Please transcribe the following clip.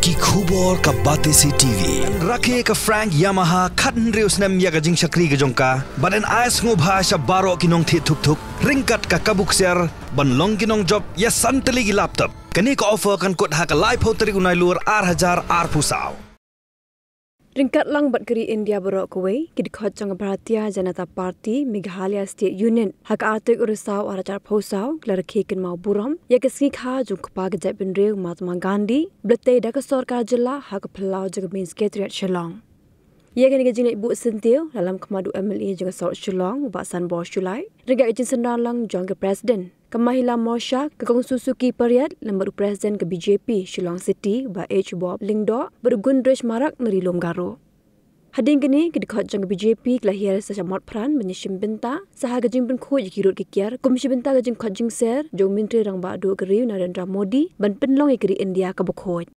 ki khubor ka batesi TV rakhe ka Frank Yamaha khatn reus nam ya ka jing shakri ka jongka baden ais ngo bhasha baro kinong thi thuk thuk ringkat ka kabuk ser ban long kinong job ya santali gi laptop kani ka offer kan kot ha ka live hotari unai lur 8000 ar pusau Ringkat lang bat keri India berok kuwe kid khot jang Bharatiya Janata Party Meghalaya State Union hak artik urusaw aracar posau klarke kin mau buram ya kesngi kha jung khpa ga jap bin rew Mahatma Gandhi blate da ka sarkar jilla hak phalau jagmin secretariat Shillong ya kan gajing ibu Syntiew dalam kemadu MLA jang South Shillong basan bos Julai ringkat ijin sendalang jang ke president Kamahila Mosha ke Kong Suzuki Periat lembaru presiden ke BJP Shillong City ba H Bob Lingdo bergundresh marak merilom garo. Hading kini kedekot jang BJP kelahir sacamot peran menyishim benta saha gajing ben khoj kirut kikiar komisi benta gajing khot jing ser jong menteri rang ba do keri Narendra Modi ban penlong keri India ka bokhoj.